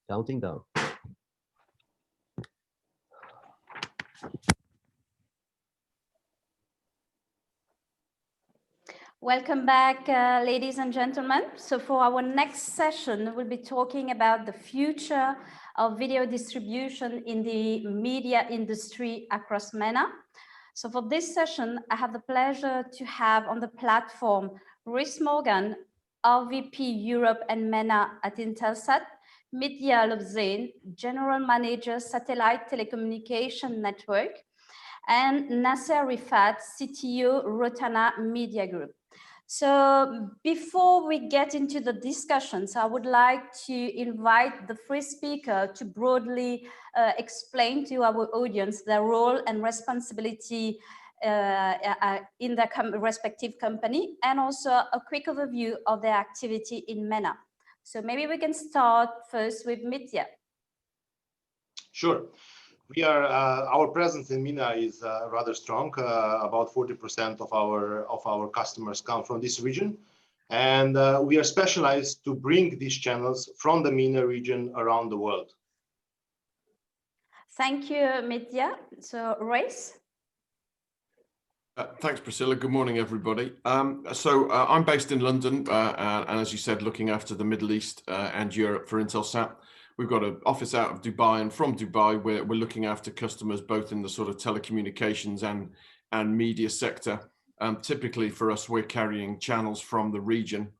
Counting down. Welcome back, ladies and gentlemen. So for our next session, we'll be talking about the future of video distribution in the media industry across MENA. So for this session, I have the pleasure to have on the platform Rhys Morgan, RVP Europe and MENA at Intelsat, Mitya Lobzain, General Manager, Satellite Telecommunication Network, and Nasser Rifat, CTO, Rotana Media Group. So before we get into the discussions, I would like to invite the three speakers to broadly explain to our audience their role and responsibility in their respective company, and also a quick overview of their activity in MENA. So maybe we can start first with Mitya. Sure. We are our presence in MENA is rather strong. About 40% of our customers come from this region, and we are specialized to bring these channels from the MENA region around the world. Thank you, Mitya. So, Rhys. Thanks, Priscilla. Good morning, everybody. I'm based in London, and as you said, looking after the Middle East and Europe for Intelsat. We've got an office out of Dubai, and from Dubai, we're looking after customers both in the sort of telecommunications and media sector. Typically for us, we're carrying channels from the region,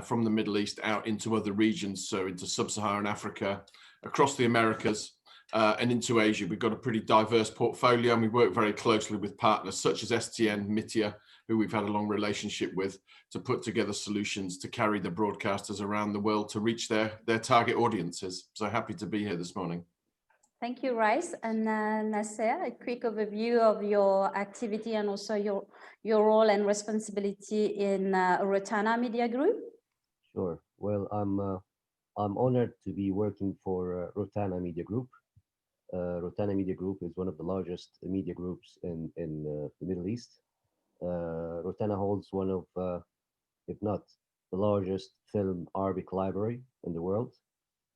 from the Middle East out into other regions, so into sub-Saharan Africa, across the Americas, and into Asia. We've got a pretty diverse portfolio, and we work very closely with partners such as STN, Mitya, who we've had a long relationship with, to put together solutions to carry the broadcasters around the world to reach their target audiences. So happy to be here this morning. Thank you, Rhys. And Nasser, a quick overview of your activity and also your role and responsibility in Rotana Media Group. Sure. Well, I'm honored to be working for Rotana Media Group. Rotana Media Group is one of the largest media groups in the Middle East. Rotana holds one of, if not the largest film Arabic library in the world.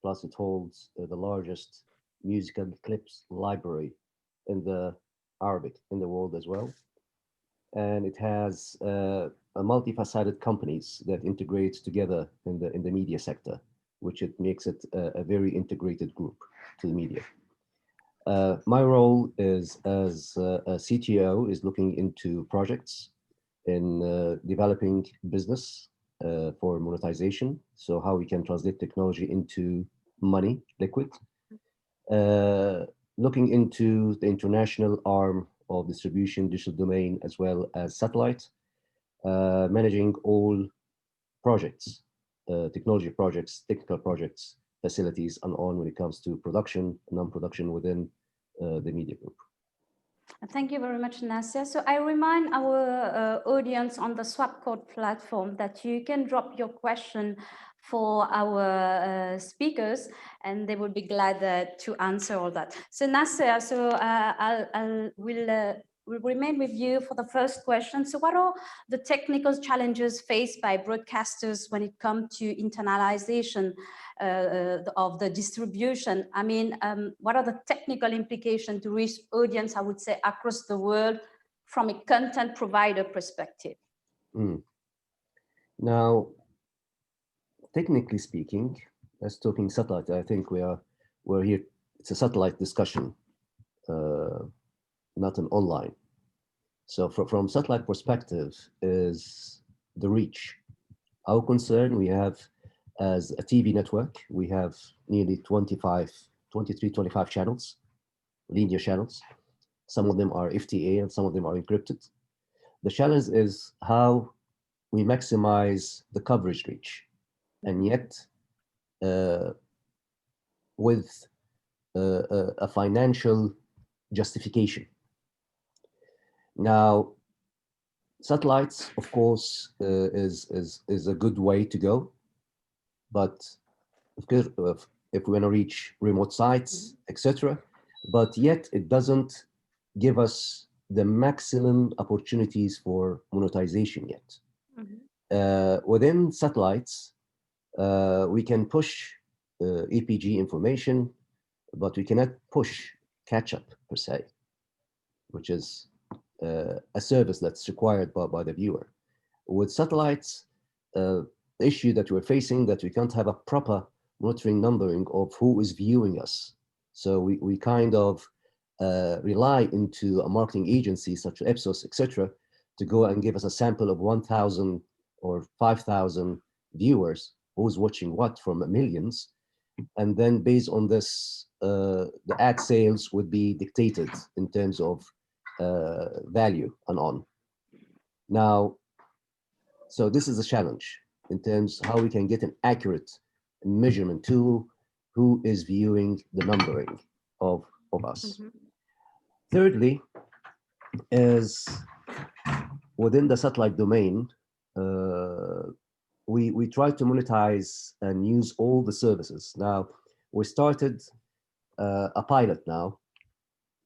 Plus it holds the largest musical clips library in the Arabic in the world as well. And it has a multifaceted companies that integrate together in the media sector, which it makes it a very integrated group to the media. My role is as a CTO is looking into projects in developing business for monetization. So how we can translate technology into money, liquid. Looking into the international arm of distribution, digital domain, as well as satellite. Managing all projects, technology projects, technical projects, facilities, and on when it comes to production, non-production within the media group. Thank you very much, Nasser. So I remind our audience on the Swapcode platform that you can drop your question for our speakers, and they will be glad to answer all that. So Nasser, so we'll remain with you for the first question. So what are the technical challenges faced by broadcasters when it comes to internalization of the distribution? I mean, what are the technical implications to reach audience, I would say, across the world from a content provider perspective? Now, technically speaking, as talking satellite, I think we're here, it's a satellite discussion, not an online. So from satellite perspective is the reach. Our concern, we have as a TV network, we have nearly 23, 25 channels, linear channels. Some of them are FTA and some of them are encrypted. The challenge is how we maximize the coverage reach, and yet with a financial justification. Now, satellites, of course, is a good way to go, but if we want to reach remote sites, etc., but yet it doesn't give us the maximum opportunities for monetization yet. Within satellites, we can push EPG information, but we cannot push catch-up per se, which is a service that's required by the viewer. With satellites, the issue that we're facing that we can't have a proper monitoring numbering of who is viewing us. So we kind of rely into a marketing agency such as Ipsos, etc., to go and give us a sample of 1,000 or 5,000 viewers, who's watching what from millions. And then based on this, the ad sales would be dictated in terms of value and on. Now, so this is a challenge in terms how we can get an accurate measurement tool who is viewing the numbering of us. Mm-hmm. Thirdly, is within the satellite domain, we try to monetize and use all the services. Now, we started a pilot now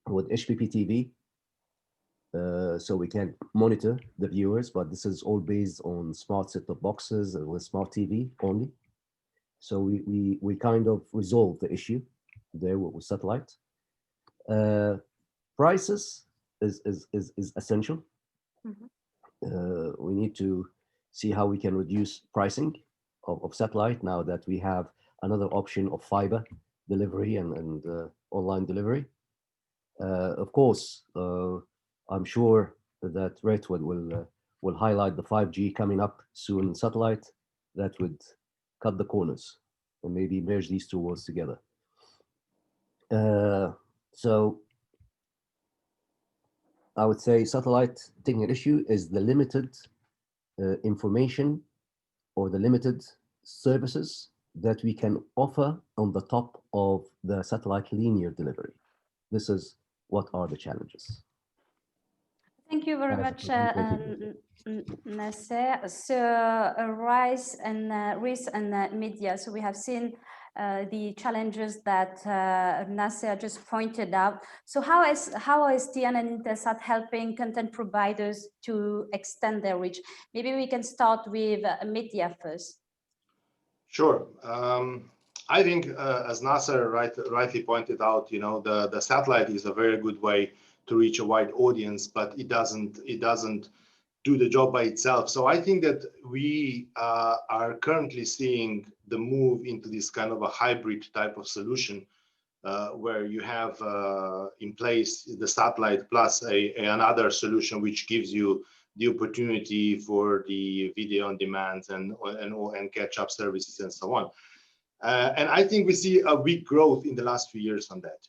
with HPP TV, so we can monitor the viewers, but this is all based on smart set-top boxes with smart TV only. So we kind of resolved the issue there with satellite. Prices is essential. Mm-hmm. We need to see how we can reduce pricing of satellite now that we have another option of fiber delivery and online delivery. Of course, I'm sure that Redwood will highlight the 5G coming up soon in satellite that would cut the corners and maybe merge these two worlds together. So I would say satellite technical issue is the limited information or the limited services that we can offer on the top of the satellite linear delivery. This is what are the challenges. Thank you very much, Nasser. So RISE and media. So we have seen the challenges that Nasser just pointed out. So how is TN and Intelsat helping content providers to extend their reach? Maybe we can start with media first. Sure. I think, as Nasser rightly pointed out, the satellite is a very good way to reach a wide audience, but it doesn't do the job by itself. So I think that we are currently seeing the move into this kind of a hybrid type of solution, where you have in place the satellite plus another solution which gives you the opportunity for the video on demand and catch-up services and so on. And I think we see a big growth in the last few years on that,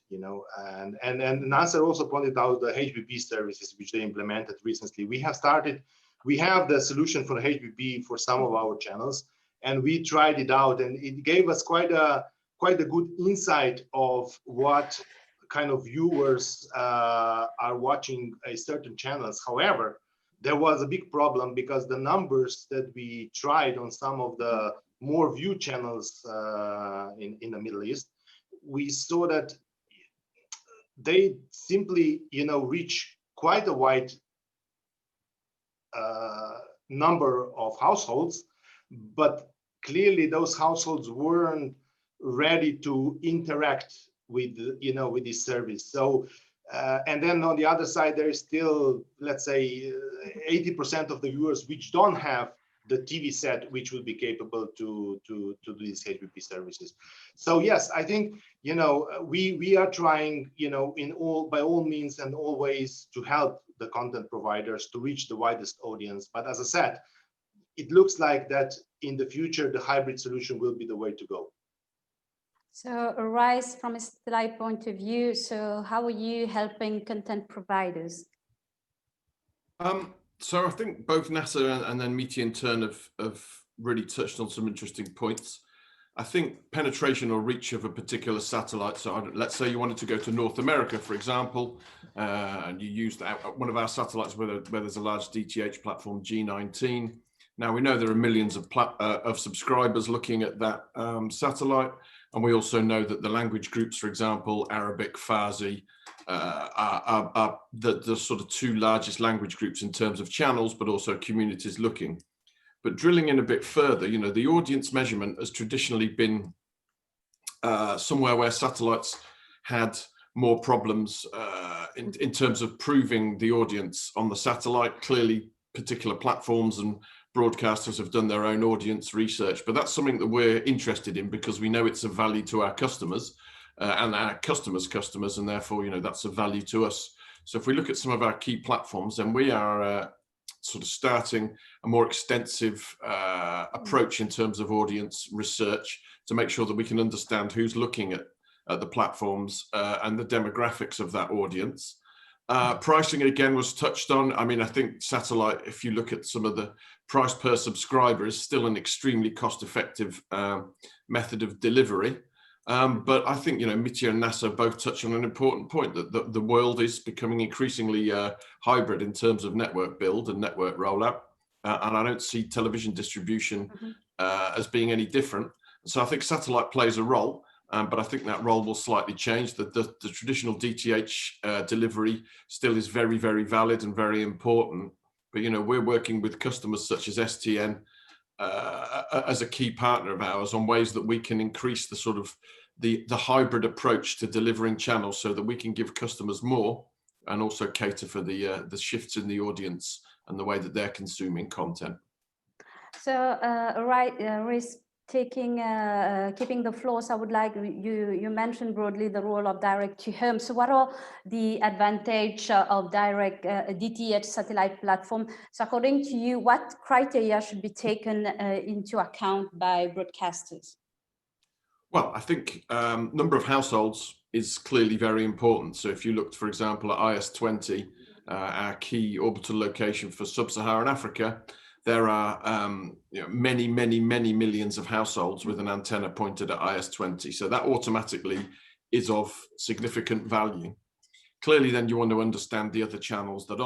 and Nasser also pointed out the HBB services which they implemented recently. We have the solution for HBB for some of our channels, and we tried it out, and it gave us quite a good insight of what kind of viewers are watching a certain channels. However, there was a big problem because the numbers that we tried on some of the more viewed channels in the Middle East, we saw that they simply, reach quite a wide number of households, but clearly those households weren't ready to interact with, with this service. So, and then on the other side, there is still, let's say, 80% of the viewers which don't have the TV set which will be capable to do these HBB services. So yes, I think we are trying by all means and all ways to help the content providers to reach the widest audience. But as I said, it looks like that in the future the hybrid solution will be the way to go. So RISE from a satellite point of view, so how are you helping content providers? So I think both Nasser and then Miti in turn have really touched on some interesting points. I think penetration or reach of a particular satellite, so let's say you wanted to go to North America, for example, and you used one of our satellites where there's a large DTH platform, G19. Now we know there are millions of subscribers looking at that satellite, and we also know that the language groups, for example, Arabic, Farsi, are the sort of two largest language groups in terms of channels, but also communities looking. But drilling in a bit further, the audience measurement has traditionally been somewhere where satellites had more problems in terms of proving the audience on the satellite. Clearly, particular platforms and broadcasters have done their own audience research, but that's something that we're interested in because we know it's of value to our customers and our customers' customers, and therefore, that's of value to us. So if we look at some of our key platforms, then we are sort of starting a more extensive approach in terms of audience research to make sure that we can understand who's looking at the platforms and the demographics of that audience. Pricing again was touched on. I mean, I think satellite, if you look at some of the price per subscriber, is still an extremely cost-effective method of delivery. But I think, Mitya and Nasser both touched on an important point, that the world is becoming increasingly hybrid in terms of network build and network rollout. And I don't see television distribution as being any different. So I think satellite plays a role, but I think that role will slightly change. The traditional DTH delivery still is very, very valid and very important. But, we're working with customers such as STN as a key partner of ours on ways that we can increase the sort of the hybrid approach to delivering channels so that we can give customers more and also cater for the shifts in the audience and the way that they're consuming content. So, Rhys, keeping the floor, so I would like you mentioned broadly the role of direct to home. So what are the advantage of direct DTH satellite platform? So according to you, what criteria should be taken into account by broadcasters? Well, I think number of households is clearly very important. So if you looked, for example, at IS-20, our key orbital location for sub-Saharan Africa, there are many millions of households with an antenna pointed at IS-20. So that automatically is of significant value. Clearly, then you want to understand the other channels that are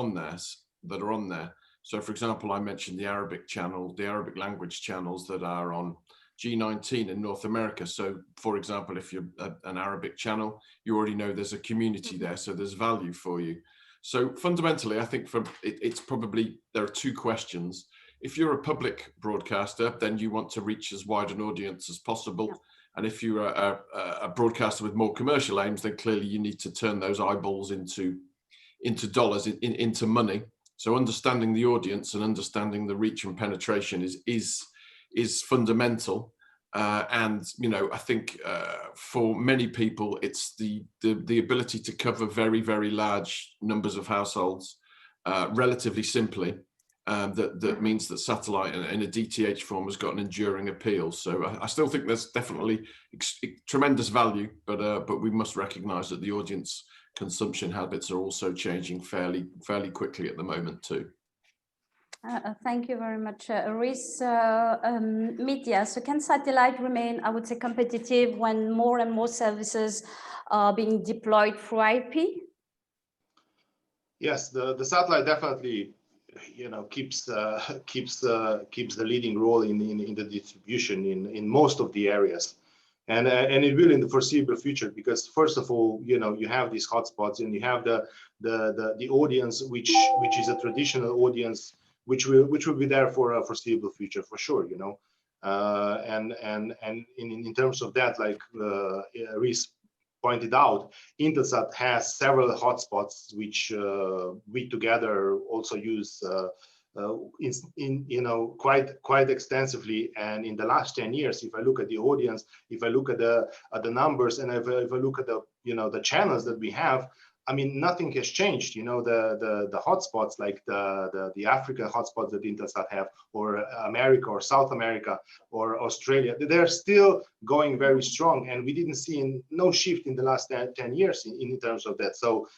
on there. So, for example, I mentioned the Arabic channel, the Arabic language channels that are on G19 in North America. So, for example, if you're an Arabic channel, you already know there's a community there, so there's value for you. So fundamentally, I think it's probably, there are two questions. If you're a public broadcaster, then you want to reach as wide an audience as possible. Yeah. And if you're a broadcaster with more commercial aims, then clearly you need to turn those eyeballs into dollars, into money. So understanding the audience and understanding the reach and penetration is fundamental. And I think for many people, it's the ability to cover very, very large numbers of households relatively simply. That means that satellite in a DTH form has got an enduring appeal. So I still think there's definitely tremendous value, but we must recognise that the audience consumption habits are also changing fairly quickly at the moment too. Thank you very much, Rhys. Media. So can satellite remain, I would say, competitive when more and more services are being deployed through IP? Yes, the satellite definitely, keeps the leading role in the distribution in most of the areas, and it will in the foreseeable future, because first of all, you have these hotspots and you have the audience which is a traditional audience which will be there for a foreseeable future for sure, and in terms of that, like Rhys pointed out, Intelsat has several hotspots which we together also use quite extensively. And in the last 10 years, if I look at the audience, if I look at the numbers, and if I look at the channels that we have, I mean, nothing has changed. The hotspots, like the African hotspots that Intelsat have, or America or South America or Australia, they're still going very strong, and we didn't see no shift in the last 10 years in terms of that. So,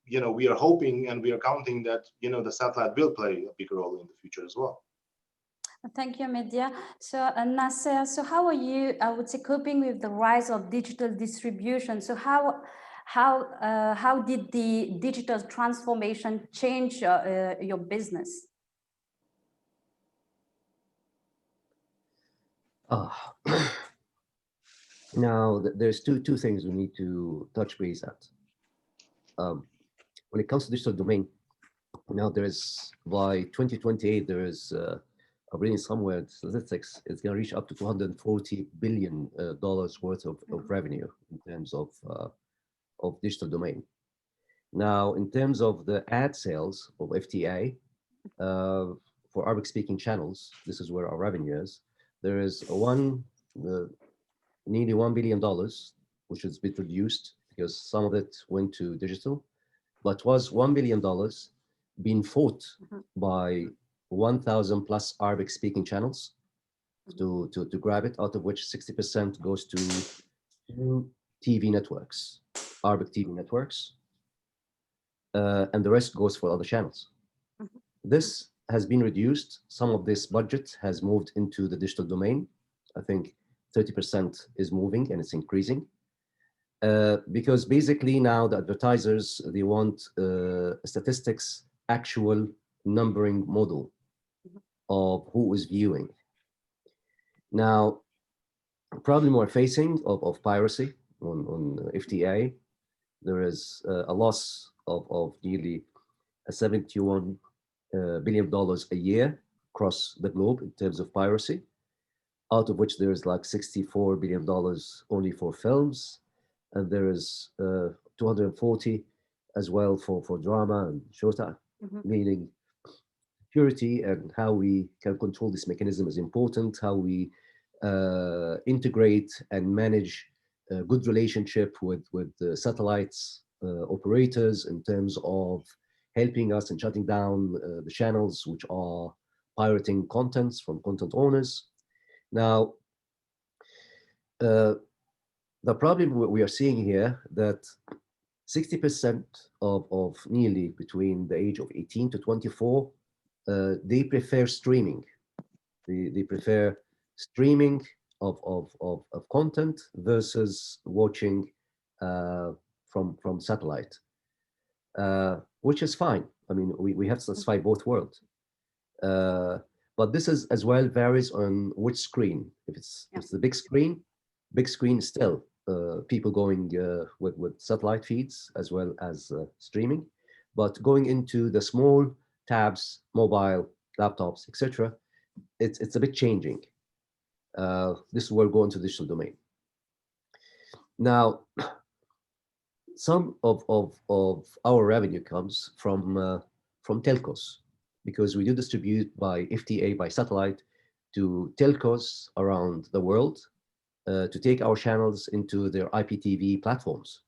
we are hoping and we are counting that the satellite will play a big role in the future as well. Thank you, Media. So, Nasser, so how are you, I would say, coping with the rise of digital distribution? So how did the digital transformation change your business? Now, there's two things we need to touch base at. When it comes to digital domain, now by 2028, there is I'm reading somewhere statistics, it's going to reach up to $240 billion worth of revenue in terms of digital domain. Now, in terms of the ad sales of FTA, for Arabic speaking channels, this is where our revenue is. There is nearly $1 billion, which has been reduced because some of it went to digital, but was $1 billion being fought by 1,000 plus Arabic speaking channels to grab it, out of which 60% goes to two TV networks, Arabic TV networks, and the rest goes for other channels. This has been reduced. Some of this budget has moved into the digital domain. I think 30% is moving and it's increasing. Because basically now the advertisers, they want statistics, actual numbering model of who is viewing. Now, problem we're facing of piracy on FTA, there is a loss of nearly $71 billion a year across the globe in terms of piracy, out of which there's like $64 billion only for films, and there is 240 as well for drama and shota, meaning purity and how we can control this mechanism is important, how we integrate and manage a good relationship with the satellites operators in terms of helping us and shutting down the channels which are pirating contents from content owners. Now, the problem we are seeing here that 60% of nearly between the age of 18 to 24, they prefer streaming. They prefer streaming of content versus watching from satellite, which is fine. I mean, we have to satisfy both worlds. But this is as well varies on which screen. If it's the big screen still people going with satellite feeds as well as streaming, but going into the small tabs, mobile, laptops, etc., it's a bit changing. This is where we're going to digital domain. Now, some of our revenue comes from telcos, because we do distribute by FTA, by satellite, to telcos around the world to take our channels into their IPTV platforms,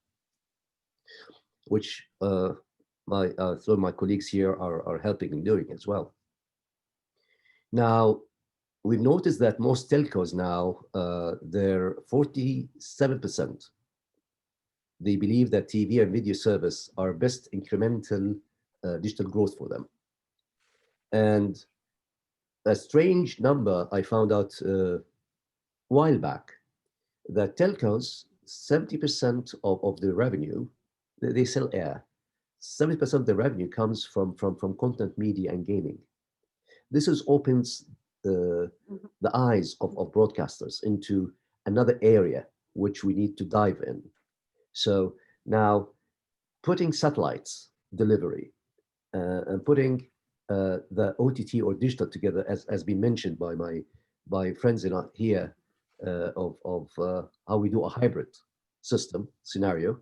which some of my colleagues here are helping in doing as well. Now, we've noticed that most telcos now, they're 47%. They believe that TV and video service are best incremental digital growth for them. And a strange number I found out a while back, that telcos, 70% of the revenue, they sell air. 70% of the revenue comes from content, media, and gaming. This opens the eyes of broadcasters into another area which we need to dive in. So now, putting satellites delivery and putting the OTT or digital together, as has been mentioned by friends here, of how we do a hybrid system scenario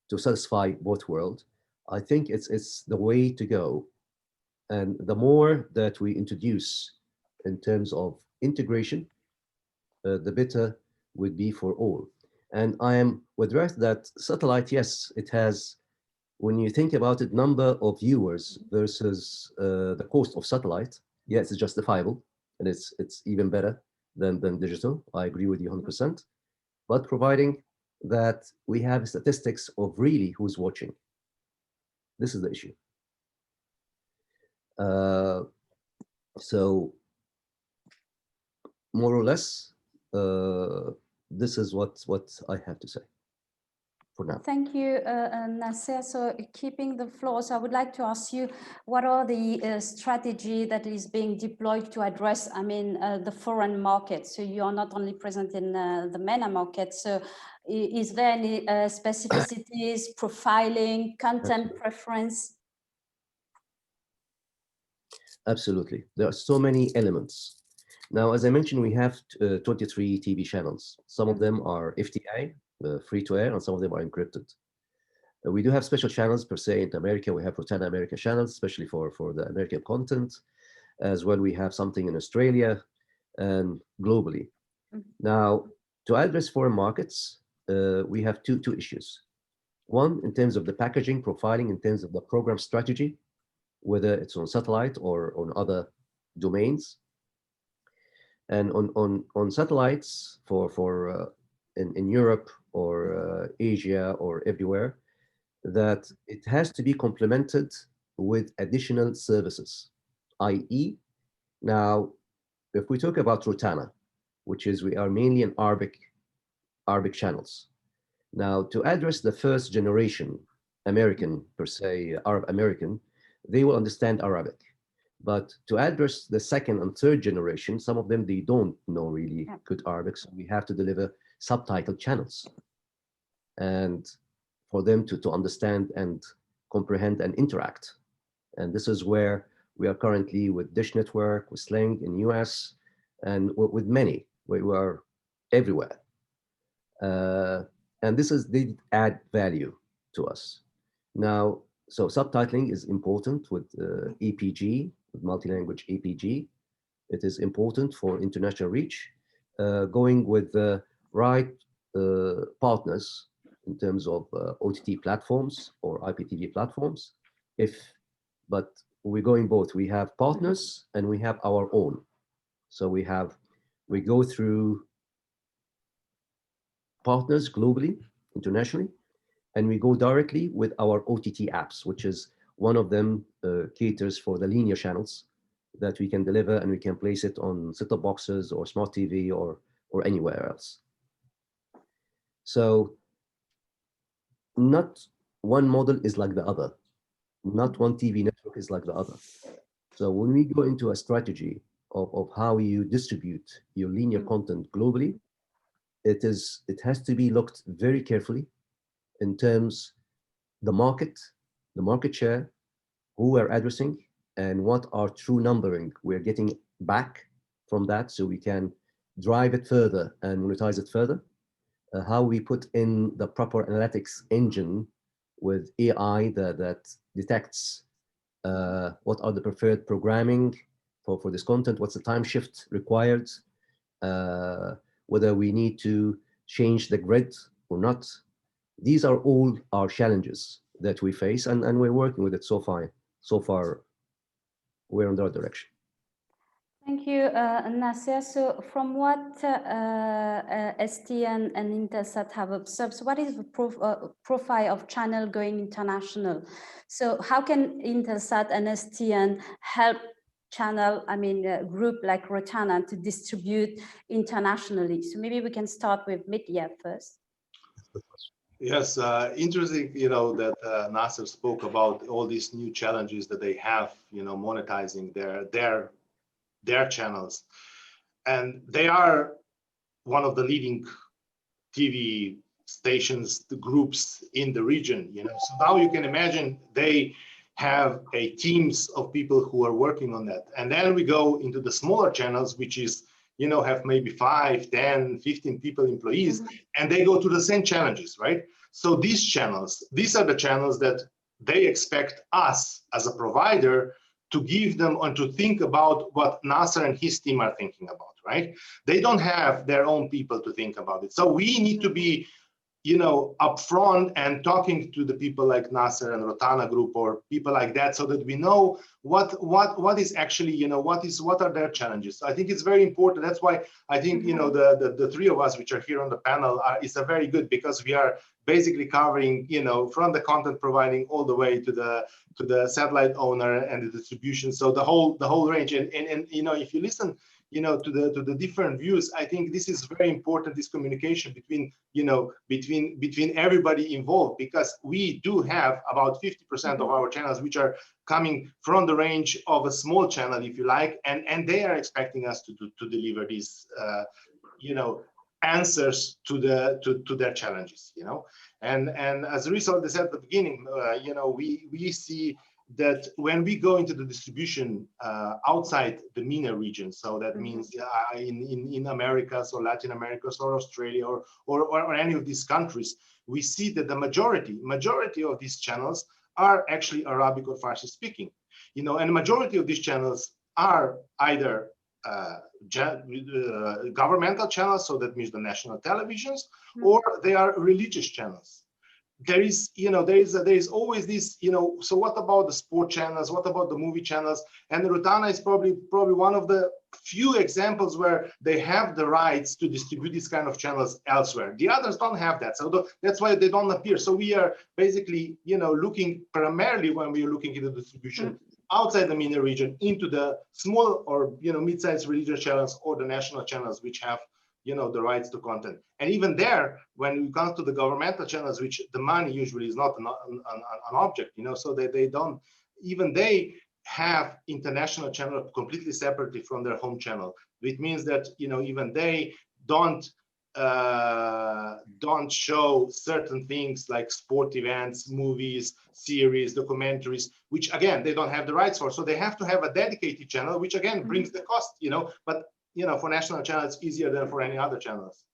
to satisfy both worlds. I think it's the way to go. And the more that we introduce in terms of integration, the better would be for all. And I am with rest that satellite, yes, it has, when you think about it, number of viewers versus the cost of satellite, yes, it's justifiable, and it's even better than digital. I agree with you 100%. But providing that we have statistics of really who's watching, this is the issue. So more or less, this is what I have to say for now. Thank you, Nasser. So keeping the floor, so I would like to ask you, what are the strategy that is being deployed to address, I mean, the foreign market? So you are not only present in the MENA market, so is there any specificities, profiling, content preference? Absolutely. There are so many elements. Now, as I mentioned, we have 23 TV channels. Some of them are FTI, free to air, and some of them are encrypted. We do have special channels per se in America. We have Rotana America channels, especially for the American content. As well, we have something in Australia and globally. Now, to address foreign markets, we have two issues. One, in terms of the packaging, profiling, in terms of the program strategy, whether it's on satellite or on other domains. And on satellites in Europe or Asia or everywhere, that it has to be complemented with additional services, i.e., now, if we talk about Rotana, which is we are mainly in Arabic channels. Now, to address the first generation American, per se, Arab American, they will understand Arabic. But to address the second and third generation, some of them, they don't know really good Arabic, so we have to deliver subtitled channels. And for them to understand and comprehend and interact. And this is where we are currently with Dish Network, with Sling in US, and with many, we are everywhere. And they add value to us. Now, so subtitling is important with EPG, with multi-language EPG. It is important for international reach. Going with the right partners in terms of OTT platforms or IPTV platforms. But we're going both. We have partners and we have our own. So we go through partners globally, internationally, and we go directly with our OTT apps, which is one of them caters for the linear channels that we can deliver, and we can place it on set-top boxes or smart TV or anywhere else. So not one model is like the other. Not one TV network is like the other. So when we go into a strategy of how you distribute your linear content globally, it has to be looked very carefully in terms the market share, who we're addressing, and what our true numbering we're getting back from that, so we can drive it further and monetize it further. How we put in the proper analytics engine with AI that detects what are the preferred programming for this content, what's the time shift required, whether we need to change the grid or not. These are all our challenges that we face, and we're working with it so far. So far, we're in the right direction. Thank you, Nasser. So from what STN and Intelsat have observed, so what is the profile of channel going international? So how can Intelsat and STN help channel, group like Rotana to distribute internationally? So maybe we can start with media first. Yes, interesting, that Nasser spoke about all these new challenges that they have, monetizing their channels. And they are one of the leading TV stations, the groups in the region, So now you can imagine they have teams of people who are working on that. And then we go into the smaller channels, which is, have maybe 5, 10, 15 people, employees, and they go to the same challenges, right? So these are the channels that they expect us as a provider to give them and to think about what Nasser and his team are thinking about, right? They don't have their own people to think about it. So we need to be, upfront and talking to the people like Nasser and Rotana Group or people like that, so that we know what is actually, what are their challenges. So I think it's very important. That's why I think, the three of us which are here on the panel is a very good, because we are basically covering, from the content providing all the way to the satellite owner and the distribution. So the whole range. And if you listen, to the different views, I think this is very important, this communication between, between everybody involved, because we do have about 50% of our channels which are coming from the range of a small channel, if you like, and they are expecting us to deliver these, answers to their challenges, and as a result, as I said at the beginning, we see that when we go into the distribution outside the MENA region, so that means in America, so Latin America, or Australia, or any of these countries, we see that the majority of these channels are actually Arabic or Farsi speaking, and the majority of these channels are either governmental channels, so that means the national televisions, or they are religious channels. There is always this, so what about the sport channels? What about the movie channels? And Rutana is probably one of the few examples where they have the rights to distribute these kind of channels elsewhere. The others don't have that, so that's why they don't appear. So we are basically, looking primarily, when we are looking into distribution outside the MENA region, into the small or mid-sized religious channels or the national channels, which have the rights to content. And even there, when it comes to the governmental channels, which the money usually is not an object, so that they don't, even they have international channel completely separately from their home channel, which means that even they don't show certain things like sport events, movies, series, documentaries, which again they don't have the rights for. So they have to have a dedicated channel, which again brings the cost, but for national channels, it's easier than for any other channels.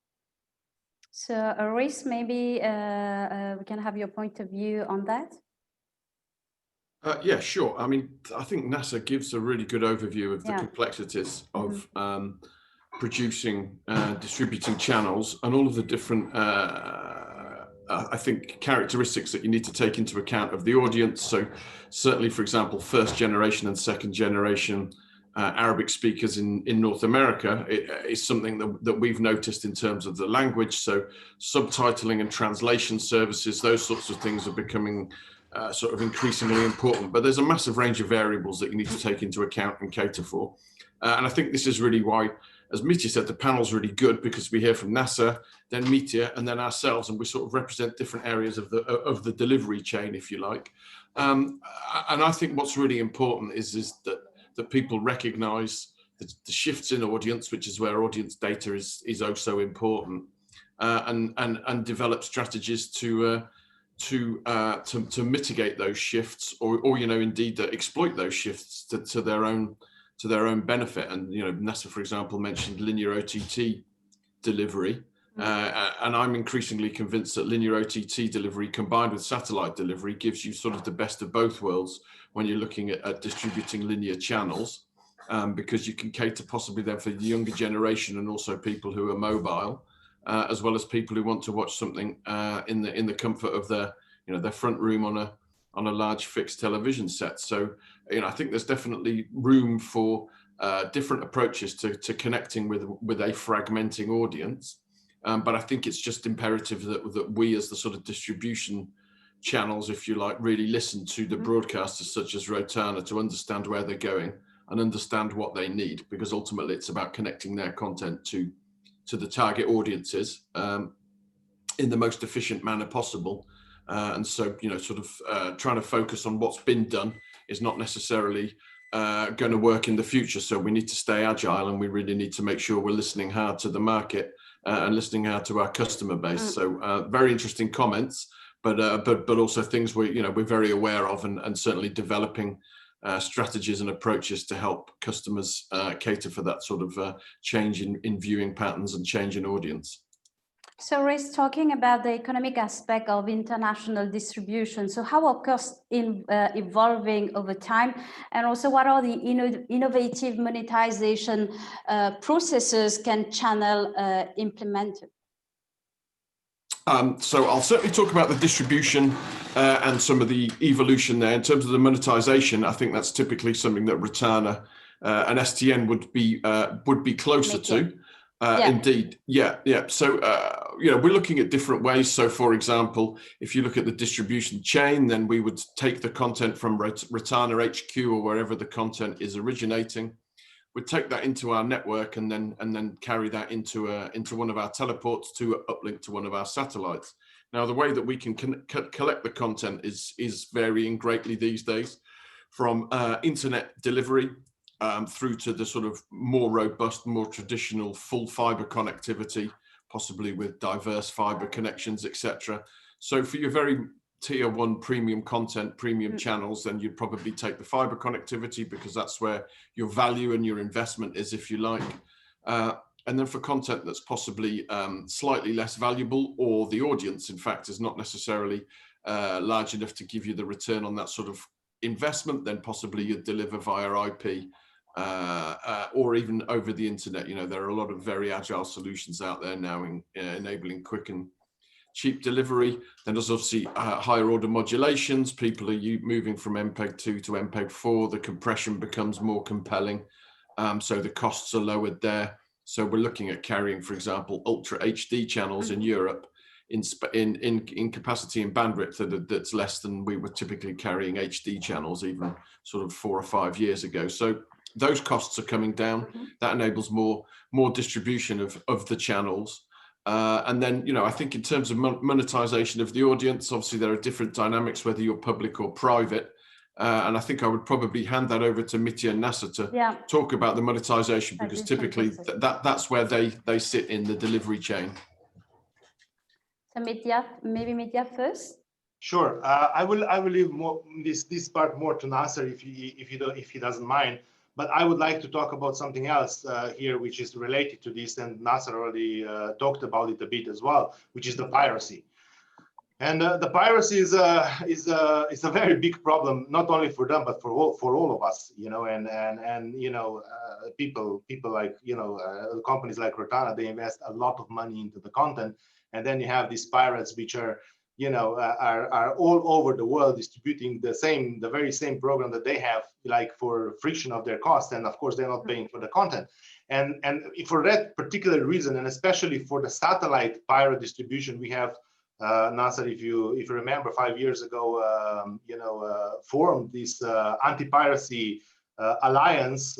So, Reese, maybe we can have your point of view on that. Yeah, sure. I mean, I think NASA gives a really good overview of the complexities of producing, distributing channels, and all of the different, I think, characteristics that you need to take into account of the audience. So certainly, for example, first generation and second generation Arabic speakers in North America is something that we've noticed in terms of the language. So subtitling and translation services, those sorts of things are becoming sort of increasingly important. But there's a massive range of variables that you need to take into account and cater for. And I think this is really why, as Mitya said, the panel's really good, because we hear from NASA, then Mitya, and then ourselves, and we sort of represent different areas of the delivery chain, if you like. And I think what's really important is that people recognize the shifts in audience, which is where audience data is also important, and develop strategies to mitigate those shifts, or indeed exploit those shifts to their own benefit. And NASA, for example, mentioned linear OTT delivery, and I'm increasingly convinced that linear OTT delivery combined with satellite delivery gives you sort of the best of both worlds when you're looking at distributing linear channels, because you can cater possibly then for the younger generation and also people who are mobile, as well as people who want to watch something in the comfort of their front room on a large fixed television set. So I think there's definitely room for different approaches to connecting with a fragmenting audience, but I think it's just imperative that we, as the sort of distribution channels, if you like, really listen to the broadcasters such as Rotana to understand where they're going and understand what they need, because ultimately it's about connecting their content to the target audiences in the most efficient manner possible. And so, sort of trying to focus on what's been done is not necessarily going to work in the future. So we need to stay agile, and we really need to make sure we're listening hard to the market and listening hard to our customer base. So very interesting comments, but also things we're very aware of, and certainly developing strategies and approaches to help customers cater for that sort of change in viewing patterns and change in audience. So, Reece, talking about the economic aspect of international distribution, so how are costs evolving over time, and also what are the innovative monetization processes can channel implement? So I'll certainly talk about the distribution and some of the evolution there. In terms of the monetization, I think that's typically something that Rotana and STN would be closer to. Indeed, yeah. So we're looking at different ways. So, for example, if you look at the distribution chain, then we would take the content from Rotana HQ or wherever the content is originating. We'd take that into our network and then carry that into one of our teleports to uplink to one of our satellites. Now, the way that we can collect the content is varying greatly these days, from internet delivery through to the sort of more robust, more traditional full fiber connectivity, possibly with diverse fiber connections, etc. So for your very tier 1 premium content, premium channels, then you'd probably take the fiber connectivity, because that's where your value and your investment is, if you like. And then for content that's possibly slightly less valuable, or the audience, in fact, is not necessarily large enough to give you the return on that sort of investment, then possibly you'd deliver via IP or even over the internet. You know, there are a lot of very agile solutions out there now in enabling quick and cheap delivery. Then there's obviously higher order modulations. People are moving from MPEG 2 to MPEG 4. The compression becomes more compelling, so the costs are lowered there. So we're looking at carrying, for example, Ultra HD channels in Europe in capacity and bandwidth that's less than we were typically carrying HD channels even sort of 4 or 5 years ago. So those costs are coming down. That enables more distribution of the channels. And then, you know, I think in terms of monetization of the audience, obviously there are different dynamics, whether you're public or private. And I think I would probably hand that over to Mitya and Nasser to talk about the monetization, because typically that's where they sit in the delivery chain. So Mitya, maybe Mitya first. Sure. I will leave this part more to Nasser if he doesn't mind. But I would like to talk about something else here, which is related to this, and Nasser already talked about it a bit as well, which is the piracy. And the piracy is a very big problem, not only for them but for all of us, you know. And you know, people like, you know, companies like Rotana, they invest a lot of money into the content, and then you have these pirates which are, you know, are all over the world distributing the very same program that they have, like for friction of their cost, and of course they're not paying for the content. And for that particular reason, and especially for the satellite pirate distribution, we have Nasser, if you remember, 5 years ago, you know, formed this anti-piracy alliance,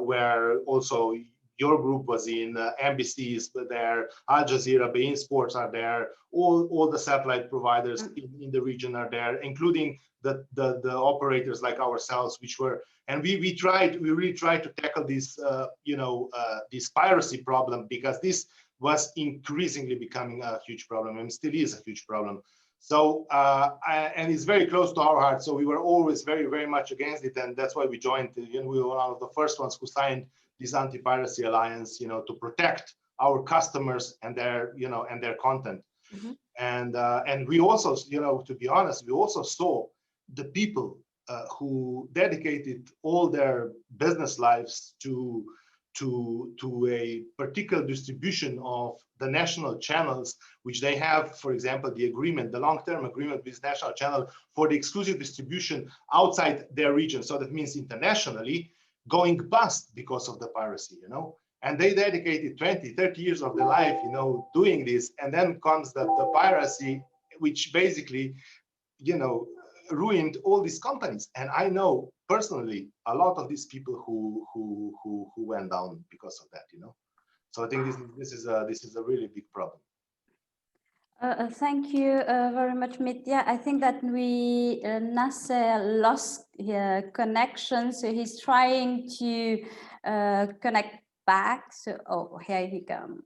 where also your group was in, NBC's there, Al Jazeera, Bein Sports are there, all the satellite providers in the region are there, including the operators like ourselves, which were, and we really tried to tackle this, you know, this piracy problem, because this was increasingly becoming a huge problem, and still is a huge problem. So, and it's very close to our heart. So we were always very, very much against it, and that's why we joined. You know, we were one of the first ones who signed this anti-piracy alliance, you know, to protect our customers and their, you know, and their content. And we also, you know, to be honest, we also saw the people who dedicated all their business lives to a particular distribution of the national channels, which they have, for example, the agreement, the long-term agreement with national channel for the exclusive distribution outside their region. So that means internationally, going bust because of the piracy, you know. And they dedicated 20, 30 years of their life, you know, doing this. And then comes the piracy, which basically, you know, ruined all these companies. And I know personally a lot of these people who went down because of that, you know. So I think this is a really big problem. Thank you very much, Mitya. I think that Nasser lost connection, so he's trying to connect back. So, oh, here he comes.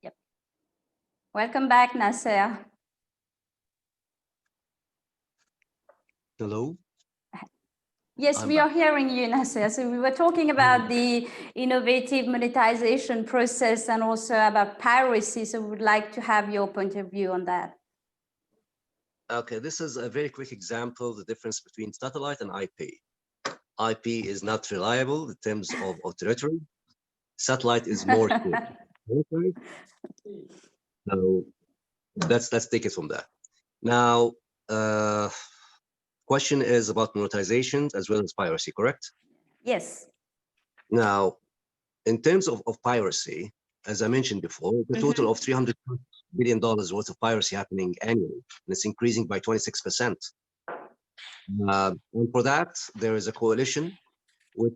Yep. Welcome back, Nasser. Hello. Yes, we are hearing you, Nasser. So we were talking about the innovative monetization process and also about piracy. So we would like to have your point of view on that. Okay, this is a very quick example, the difference between satellite and IP. IP is not reliable in terms of territory. Satellite is more territory. So let's take it from that. Now, question is about monetization as well as piracy, correct? Yes. Now, in terms of piracy, as I mentioned before, the total of $300 billion worth of piracy happening annually, and it's increasing by 26%. And for that, there is a coalition with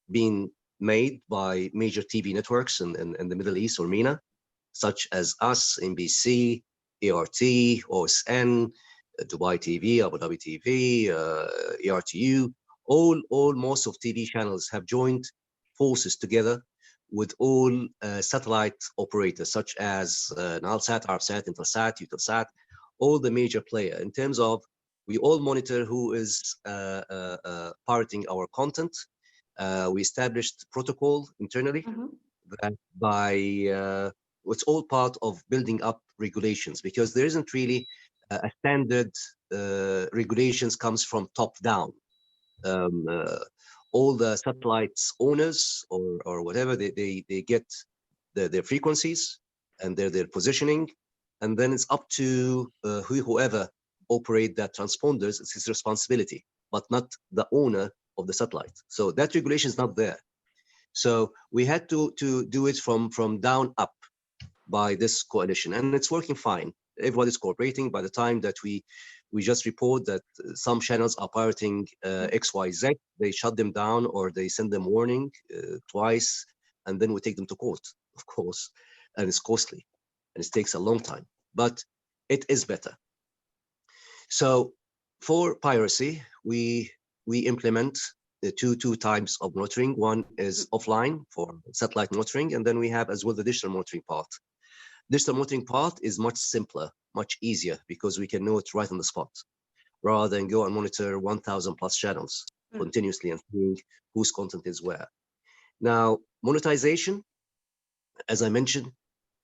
being made by major TV networks in the Middle East, or MENA, such as us, NBC, ART, OSN, Dubai TV, Abu Dhabi TV, ERTU, most of TV channels have joined forces together with all satellite operators, such as Nalsat, Arabsat, Intelsat, Eutelsat, all the major players. In terms of, we all monitor who is pirating our content. We established protocol internally that by it's all part of building up regulations, because there isn't really a standard regulations comes from top down. All the satellites owners or whatever, they get their frequencies and their positioning, and then it's up to whoever operate that transponders. It's his responsibility, but not the owner of the satellite. So that regulation is not there. So we had to do it from down up by this coalition, and it's working fine. Everybody's cooperating. By the time that we just report that some channels are pirating XYZ, they shut them down or they send them warning twice, and then we take them to court, of course, and it's costly and it takes a long time, but it is better. So for piracy, we implement the two types of monitoring. One is offline for satellite monitoring, and then we have as well the digital monitoring part. Digital monitoring part is much simpler, much easier, because we can know it right on the spot, rather than go and monitor 1,000 plus channels continuously and seeing whose content is where. Now, monetization, as I mentioned,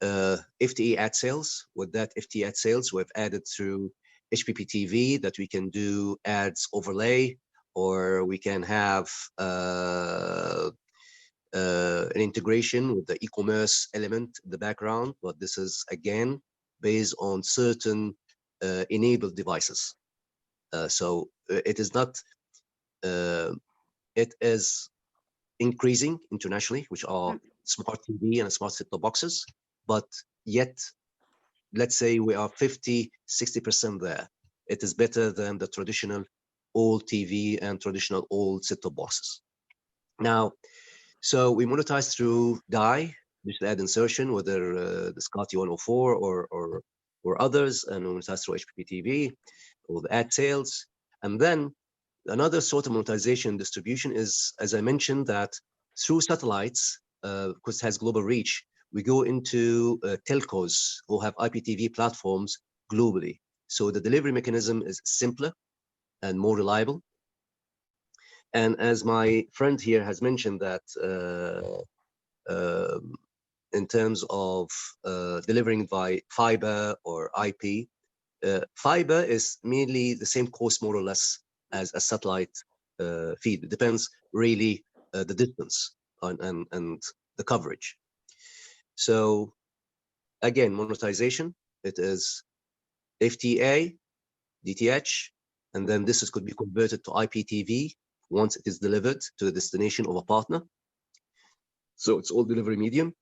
FTE ad sales. With that FTE ad sales, we've added through HPPTV that we can do ads overlay, or we can have an integration with the e-commerce element in the background, but this is again based on certain enabled devices. So it is not, it is increasing internationally, which are smart TV and smart set-top boxes, but yet, let's say we are 50–60% there. It is better than the traditional old TV and traditional old set-top boxes. Now, so we monetize through DAI, digital ad insertion, whether the Scotty 104 or others, and we monetize through HPPTV or the ad sales. And then another sort of monetization distribution is, as I mentioned, that through satellites, because it has global reach, we go into telcos who have IPTV platforms globally. So the delivery mechanism is simpler and more reliable. And as my friend here has mentioned that in terms of delivering by fiber or IP, fiber is mainly the same cost more or less as a satellite feed. It depends really the distance and the coverage. So again, monetization, it is FTA, DTH, and then this could be converted to IPTV once it is delivered to the destination of a partner. So it's all delivery medium.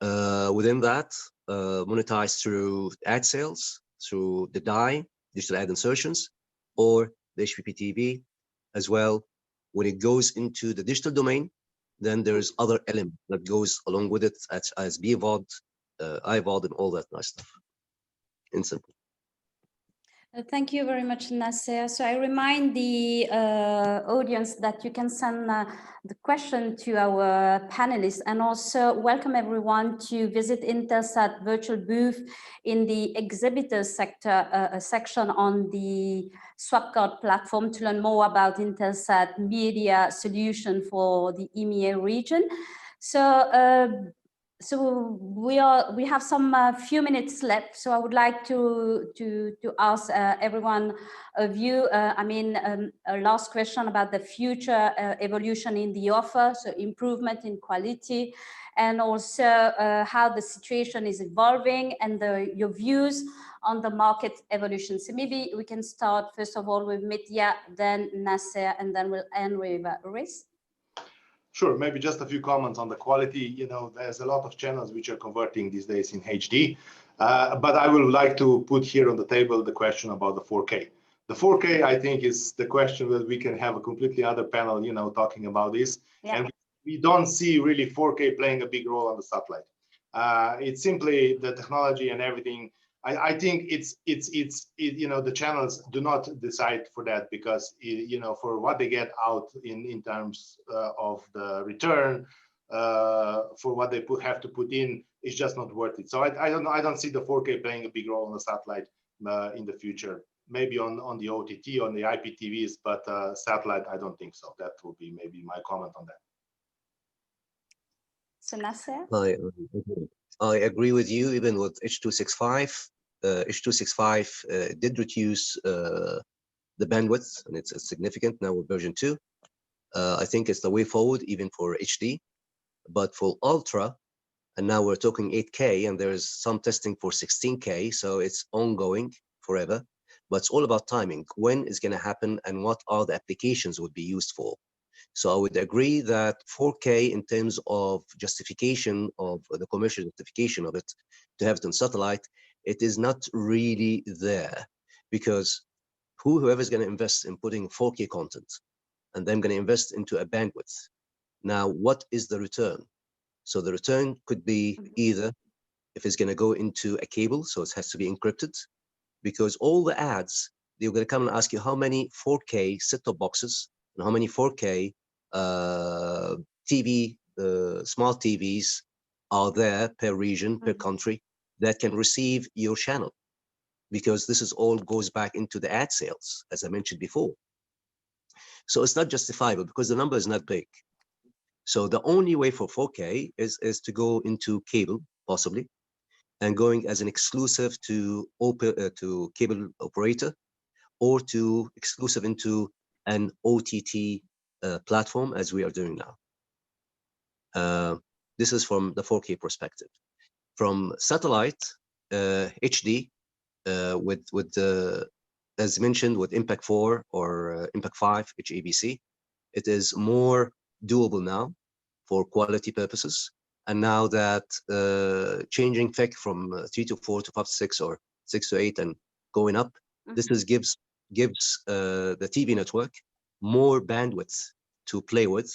Within that, monetize through ad sales, through the DAI, digital ad insertions, or the HPPTV as well. When it goes into the digital domain, then there's other element that goes along with it, as BVOD, iVOD, and all that nice stuff. In simple. Thank you very much, Nasser. So I remind the audience that you can send the question to our panelists, and also welcome everyone to visit Intelsat virtual booth in the exhibitors sector section on the Swapcard platform to learn more about Intelsat media solution for the EMEA region. So we have some few minutes left. So I would like to ask everyone of you, a last question about the future evolution in the offer, so improvement in quality, and also how the situation is evolving, and your views on the market evolution. So maybe we can start first of all with Mitya, then Nasser, and then we'll end with Riz. Sure, maybe just a few comments on the quality. You know, there's a lot of channels which are converting these days in HD, but I would like to put here on the table the question about the 4K. The 4K, I think, is the question that we can have a completely other panel, you know, talking about this. Yeah. And we don't see really 4K playing a big role on the satellite. It's simply the technology and everything. I think it's you know, the channels do not decide for that, because you know, for what they get out in terms of the return, for what they have to put in, is just not worth it. So I don't see the 4K playing a big role on the satellite in the future. Maybe on the OTT, on the IPTVs, but satellite, I don't think so. That will be maybe my comment on that. So Nasser? I agree with you, even with H.265. H.265 did reduce the bandwidth, and it's significant now with version 2. I think it's the way forward, even for HD. But for Ultra, and now we're talking 8K, and there's some testing for 16K, so it's ongoing forever. But it's all about timing. When is going to happen, and what are the applications would be used for? So I would agree that 4K, in terms of justification of the commercial justification of it, to have it on satellite, it is not really there, because whoever's going to invest in putting 4K content, and then going to invest into a bandwidth. Now, what is the return? So the return could be either if it's going to go into a cable, so it has to be encrypted, because all the ads, they're going to come and ask you how many 4K set-top boxes and how many 4K TV, smart TVs are there per region, per country, that can receive your channel, because this is all goes back into the ad sales, as I mentioned before. So it's not justifiable because the number is not big. So the only way for 4K is to go into cable, possibly, and going as an exclusive to cable operator, or to exclusive into an OTT platform, as we are doing now. This is from the 4K perspective. From satellite HD, with as mentioned, with Impact 4 or Impact 5 HABC, it is more doable now for quality purposes. And now that changing FEC from 3 to 4 to 5 to 6 or 6 to 8 and going up, this is gives the TV network more bandwidth to play with,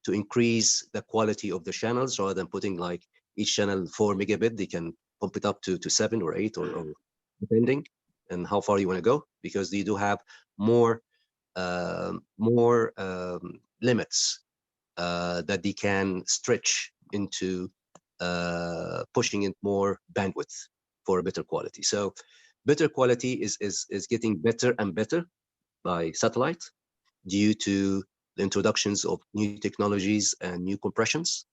to increase the quality of the channels, rather than putting like each channel 4 megabit. They can pump it up to 7 or 8 or depending and how far you want to go, because they do have more limits that they can stretch into pushing in more bandwidth for a better quality. So better quality is getting better and better by satellite due to the introductions of new technologies and new compressions.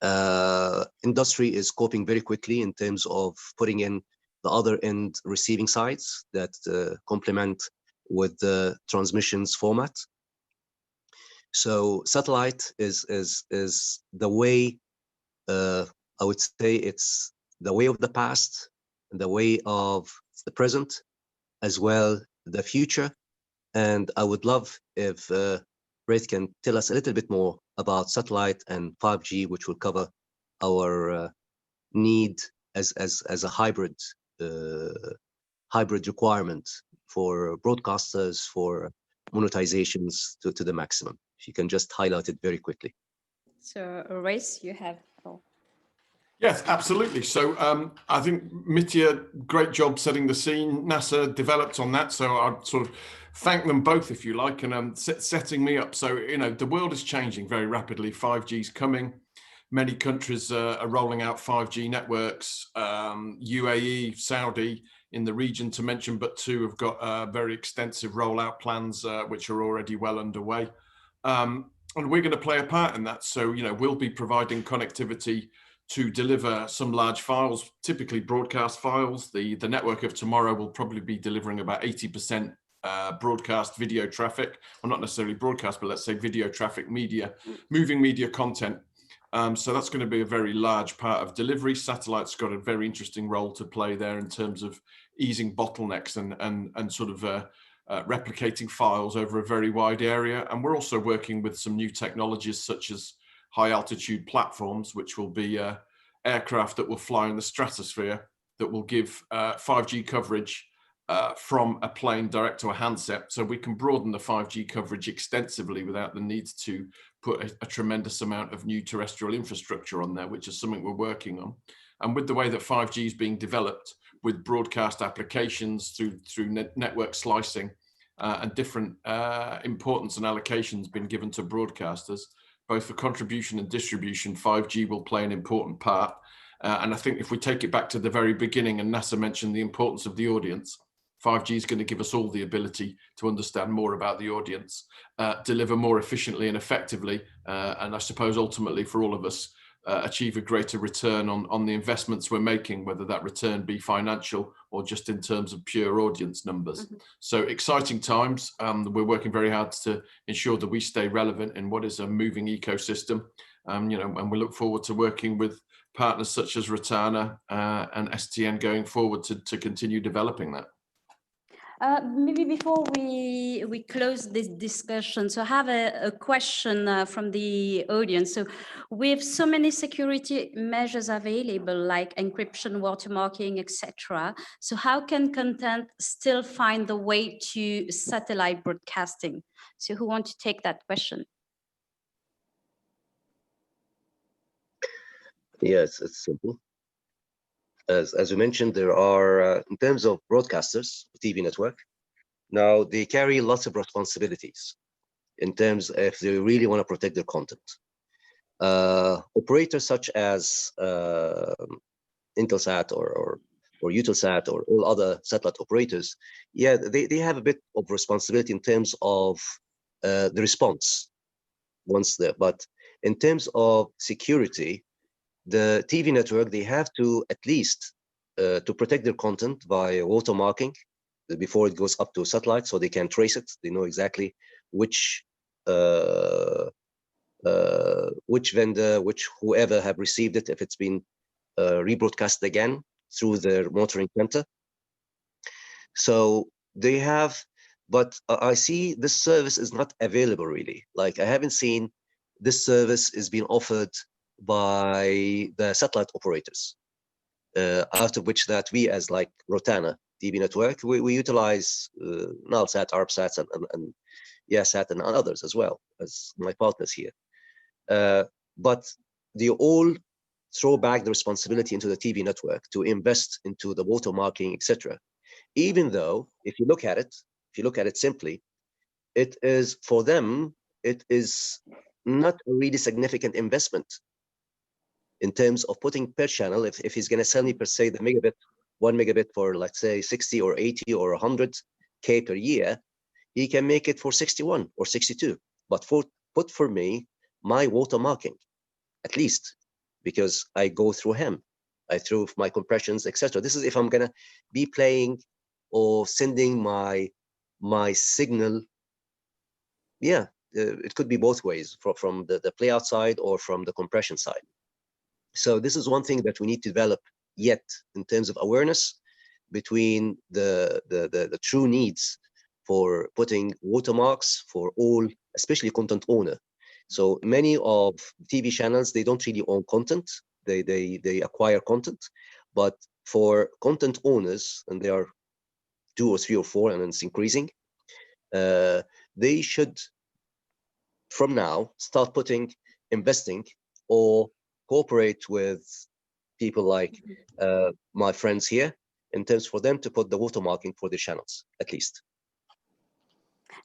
Industry is coping very quickly in terms of putting in the other end receiving sides that complement with the transmissions format. So satellite is the way, I would say it's the way of the past, the way of the present, as well the future. And I would love if Ray can tell us a little bit more about satellite and 5G, which will cover our need as a hybrid requirement for broadcasters, for monetizations to the maximum. If you can just highlight it very quickly. So Race, you have. Yes, absolutely. So I think Mitya, great job setting the scene. NASA developed on that. So I'd sort of thank them both, if you like, and setting me up. So, you know, the world is changing very rapidly. 5G is coming. Many countries are rolling out 5G networks. UAE, Saudi in the region to mention, but two have got very extensive rollout plans, which are already well underway. And we're going to play a part in that. So, you know, we'll be providing connectivity to deliver some large files, typically broadcast files. The network of tomorrow will probably be delivering about 80% broadcast video traffic, well, not necessarily broadcast, but let's say video traffic, media, moving media content. So that's going to be a very large part of delivery. Satellite's got a very interesting role to play there in terms of easing bottlenecks and sort of replicating files over a very wide area. And we're also working with some new technologies such as high altitude platforms, which will be aircraft that will fly in the stratosphere that will give 5G coverage from a plane direct to a handset. So we can broaden the 5G coverage extensively without the need to put a tremendous amount of new terrestrial infrastructure on there, which is something we're working on. And with the way that 5G is being developed with broadcast applications through network slicing and different importance and allocations being given to broadcasters, both for contribution and distribution, 5G will play an important part. And I think if we take it back to the very beginning, and NASA mentioned the importance of the audience, 5G is going to give us all the ability to understand more about the audience, deliver more efficiently and effectively, and I suppose ultimately for all of us, achieve a greater return on the investments we're making, whether that return be financial or just in terms of pure audience numbers. Mm-hmm. So exciting times. We're working very hard to ensure that we stay relevant in what is a moving ecosystem. And we look forward to working with partners such as Rotana and STN going forward to continue developing that. Maybe before we close this discussion, so I have a question from the audience. So with so many security measures available, like encryption, watermarking, etc., so how can content still find the way to satellite broadcasting? So who wants to take that question? Yes, it's simple. As you mentioned, there are, in terms of broadcasters, TV network, now they carry lots of responsibilities in terms if they really want to protect their content. Operators such as Intelsat or Eutelsat or all other satellite operators, yeah, they have a bit of responsibility in terms of the response once there. But in terms of security, the TV network, they have to at least to protect their content by watermarking before it goes up to satellite, so they can trace it. They know exactly which vendor, which whoever have received it, if it's been rebroadcast again through their monitoring center. So they have, but I see this service is not available really. Like I haven't seen this service is being offered by the satellite operators, out of which that we as like Rotana TV network, we utilize Nalsat, Arabsat, and Yasat and others as well as my partners here. But they all throw back the responsibility into the TV network to invest into the watermarking, etc. Even though, if you look at it simply, it is for them, it is not a really significant investment in terms of putting per channel. If he's going to sell me per se the megabit, 1 megabit for let's say 60 or 80 or 100K per year, he can make it for 61 or 62. But put for me my watermarking, at least, because I go through him, I through my compressions, etc. This is if I'm gonna be playing or sending my signal. Yeah, it could be both ways, from the play outside or from the compression side. So this is one thing that we need to develop yet in terms of awareness between the true needs for putting watermarks for all, especially content owner. So many of TV channels, they don't really own content. They acquire content, but for content owners, and there are 2 or 3 or 4, and it's increasing, they should from now start investing or cooperate with people like my friends here in terms for them to put the watermarking for the channels, at least.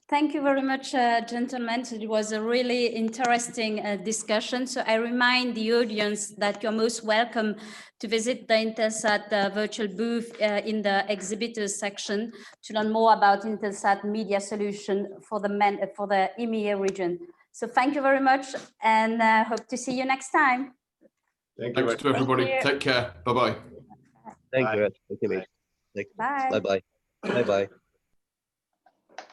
Thank you very much, gentlemen. It was a really interesting discussion. So I remind the audience that you're most welcome to visit the Intelsat virtual booth in the exhibitors section to learn more about Intelsat media solution for the EMEA region. So thank you very much, and hope to see you next time. Thanks to everybody. Take care. Bye-bye. Thank you. Thank you, mate. Bye. Bye-bye. Bye-bye.